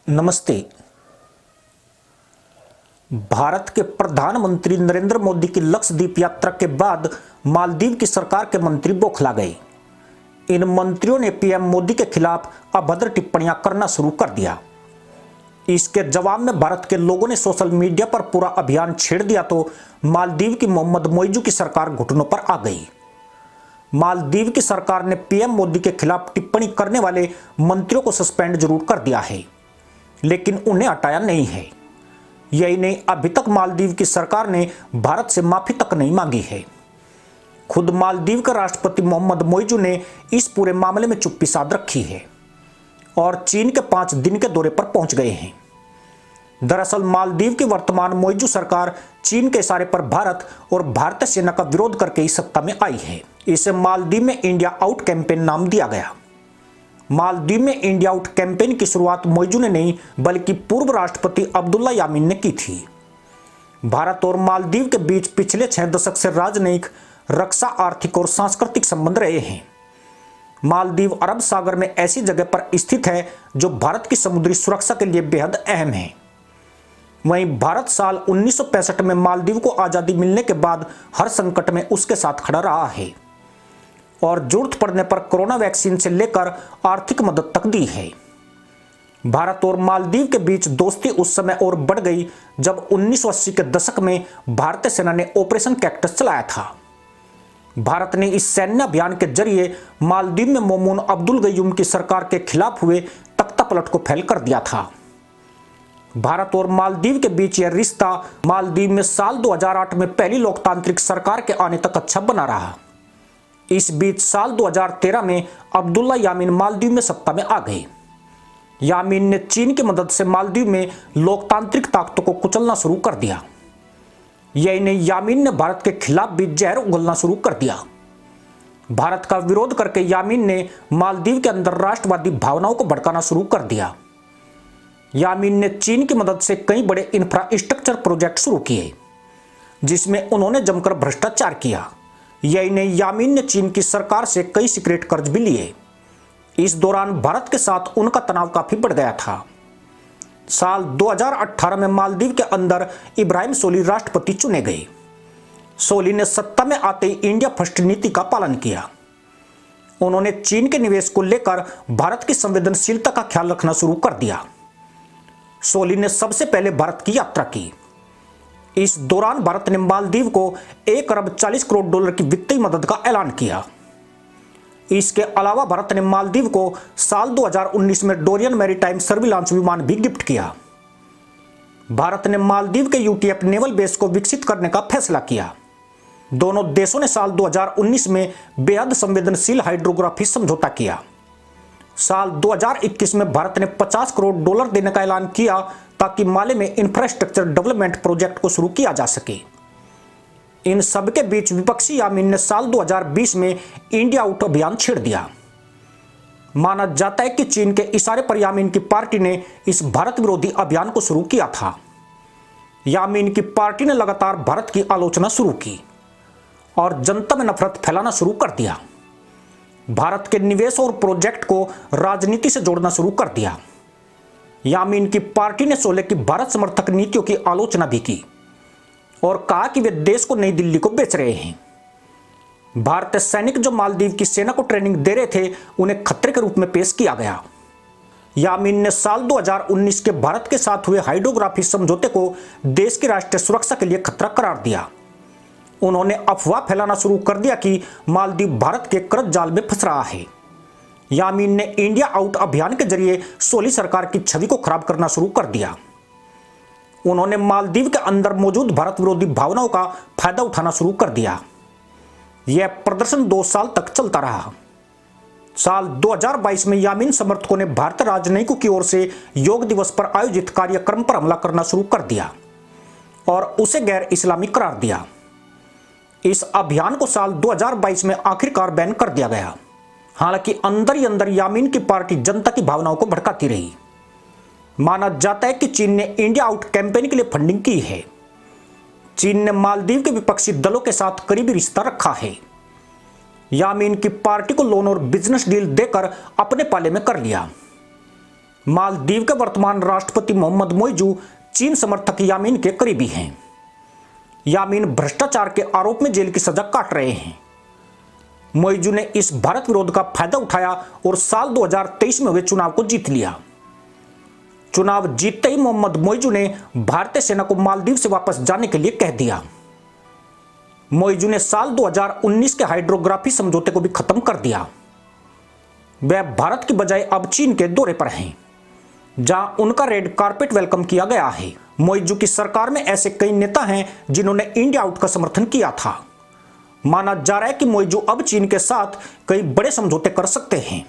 नमस्ते। भारत के प्रधानमंत्री नरेंद्र मोदी की लक्षद्वीप यात्रा के बाद मालदीव की सरकार के मंत्री बौखला गए। इन मंत्रियों ने पीएम मोदी के खिलाफ अभद्र टिप्पणियां करना शुरू कर दिया। इसके जवाब में भारत के लोगों ने सोशल मीडिया पर पूरा अभियान छेड़ दिया तो मालदीव की मोहम्मद मोइजू की सरकार घुटनों पर आ गई। मालदीव की सरकार ने पीएम मोदी के खिलाफ टिप्पणी करने वाले मंत्रियों को सस्पेंड जरूर कर दिया है, लेकिन उन्हें हटाया नहीं है। यही नहीं, अभी तक मालदीव की सरकार ने भारत से माफी तक नहीं मांगी है। खुद मालदीव के राष्ट्रपति मोहम्मद मोइजू ने इस पूरे मामले में चुप्पी साध रखी है और चीन के 5 दिन के दौरे पर पहुंच गए हैं। दरअसल मालदीव की वर्तमान मोइजू सरकार चीन के इशारे पर भारत और भारतीय सेना का विरोध करके इस सत्ता में आई है। इसे मालदीव में इंडिया आउट कैंपेन नाम दिया गया। मालदीव में इंडिया आउट कैंपेन की शुरुआत मोइजू ने नहीं बल्कि पूर्व राष्ट्रपति अब्दुल्ला यामीन ने की थी। भारत और मालदीव के बीच पिछले 6 दशक से राजनयिक, रक्षा, आर्थिक और सांस्कृतिक संबंध रहे हैं। मालदीव अरब सागर में ऐसी जगह पर स्थित है जो भारत की समुद्री सुरक्षा के लिए बेहद अहम है। वहीं भारत साल 1965 में मालदीव को आजादी मिलने के बाद हर संकट में उसके साथ खड़ा रहा है और जरूरत पड़ने पर कोरोना वैक्सीन से लेकर आर्थिक मदद तक दी है। भारत और मालदीव के बीच दोस्ती उस समय और बढ़ गई जब 1980 के दशक में भारतीय सेना ने ऑपरेशन कैक्टस चलाया था। भारत ने इस सैन्य अभियान के जरिए मालदीव में मोमून अब्दुल गयूम की सरकार के खिलाफ हुए तख्तापलट को फैल कर दिया था। भारत और मालदीव के बीच यह रिश्ता मालदीव में साल 2008 में पहली लोकतांत्रिक सरकार के आने तक अच्छा बना रहा। इस बीच साल 2013 में अब्दुल्ला यामीन मालदीव में सत्ता में आ गए। यामीन ने चीन की मदद से मालदीव में लोकतांत्रिक ताकतों को कुचलना शुरू कर दिया। यही नहीं, यामीन ने भारत के खिलाफ भी जहर उगलना शुरू कर दिया। भारत का विरोध करके यामीन ने मालदीव के अंदर राष्ट्रवादी भावनाओं को भड़काना शुरू कर दिया। यामीन ने चीन की मदद से कई बड़े इंफ्रास्ट्रक्चर प्रोजेक्ट शुरू किए जिसमें उन्होंने जमकर भ्रष्टाचार किया। यही नहीं, यामीन ने चीन की सरकार से कई सीक्रेट कर्ज भी लिए। इस दौरान भारत के साथ उनका तनाव काफी बढ़ गया था। साल 2018 में मालदीव के अंदर इब्राहिम सोली राष्ट्रपति चुने गए। सोली ने सत्ता में आते ही इंडिया फर्स्ट नीति का पालन किया। उन्होंने चीन के निवेश को लेकर भारत की संवेदनशीलता का ख्याल रखना शुरू कर दिया। सोली ने सबसे पहले भारत की यात्रा की। इस दौरान भारत ने मालदीव को 1 अरब 40 करोड़ डॉलर की वित्तीय मदद का ऐलान किया। इसके अलावा भारत ने मालदीव को साल 2019 में डोरियन मैरीटाइम सर्विलांस विमान भी गिफ्ट किया। भारत ने मालदीव के यूटीएफ नेवल बेस को विकसित करने का फैसला किया। दोनों देशों ने साल 2019 में बेहद संवेदनशील हाइड्रोग्राफी समझौता किया। साल 2021 में भारत ने 50 करोड़ डॉलर देने का ऐलान किया ताकि माले में इंफ्रास्ट्रक्चर डेवलपमेंट प्रोजेक्ट को शुरू किया जा सके। इन सब के बीच विपक्षी यामीन ने साल 2020 में इंडिया आउट अभियान छेड़ दिया। माना जाता है कि चीन के इशारे पर यामीन की पार्टी ने इस भारत विरोधी अभियान को शुरू किया था। यामीन की पार्टी ने लगातार भारत की आलोचना शुरू की और जनता में नफरत फैलाना शुरू कर दिया। भारत के निवेश और प्रोजेक्ट को राजनीति से जोड़ना शुरू कर दिया। यामीन की पार्टी ने 16 की भारत समर्थक नीतियों की आलोचना भी की और कहा कि वे देश को नई दिल्ली को बेच रहे हैं। भारतीय सैनिक जो मालदीव की सेना को ट्रेनिंग दे रहे थे उन्हें खतरे के रूप में पेश किया गया। यामीन ने साल 2019 के भारत के साथ हुए हाइड्रोग्राफी समझौते को देश की राष्ट्रीय सुरक्षा के लिए खतरा करार दिया। उन्होंने अफवाह फैलाना शुरू कर दिया कि मालदीव भारत के कर्ज जाल में फंस रहा है। यामीन ने इंडिया आउट अभियान के जरिए सोली सरकार की छवि को खराब करना शुरू कर दिया। उन्होंने मालदीव के अंदर मौजूद भारत विरोधी भावनाओं का फायदा उठाना शुरू कर दिया। यह प्रदर्शन 2 साल तक चलता रहा। साल 2022 में यामीन समर्थकों ने भारतीय राजनयिकों की ओर से योग दिवस पर आयोजित कार्यक्रम पर हमला करना शुरू कर दिया और उसे गैर इस्लामी करार दिया। इस अभियान को साल 2022 में आखिरकार बैन कर दिया गया। हालांकि अंदर ही अंदर यामीन की पार्टी जनता की भावनाओं को भड़काती रही। माना जाता है कि चीन ने इंडिया आउट कैंपेन के लिए फंडिंग की है। चीन ने मालदीव के विपक्षी दलों के साथ करीबी रिश्ता रखा है। यामीन की पार्टी को लोन और बिजनेस डील देकर अपने पाले में कर लिया। मालदीव के वर्तमान राष्ट्रपति मोहम्मद मोइजू चीन समर्थक यामीन के करीबी हैं। यामीन भ्रष्टाचार के आरोप में जेल की सजा काट रहे हैं। मोइजू ने इस भारत विरोध का फायदा उठाया और साल 2023 में हुए चुनाव को जीत लिया। चुनाव जीतते ही मोहम्मद मोइजू ने भारतीय सेना को मालदीव से वापस जाने के लिए कह दिया। मोइजू ने साल 2019 के हाइड्रोग्राफी समझौते को भी खत्म कर दिया। वह भारत की बजाय अब चीन के दौरे पर हैं, जहां उनका रेड कारपेट वेलकम किया गया है। मोइजू की सरकार में ऐसे कई नेता हैं जिन्होंने इंडिया आउट का समर्थन किया था। माना जा रहा है कि मोइजू अब चीन के साथ कई बड़े समझौते कर सकते हैं।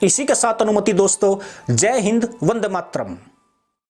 इसी के साथ अनुमति दोस्तों, जय हिंद, वंदे मातरम।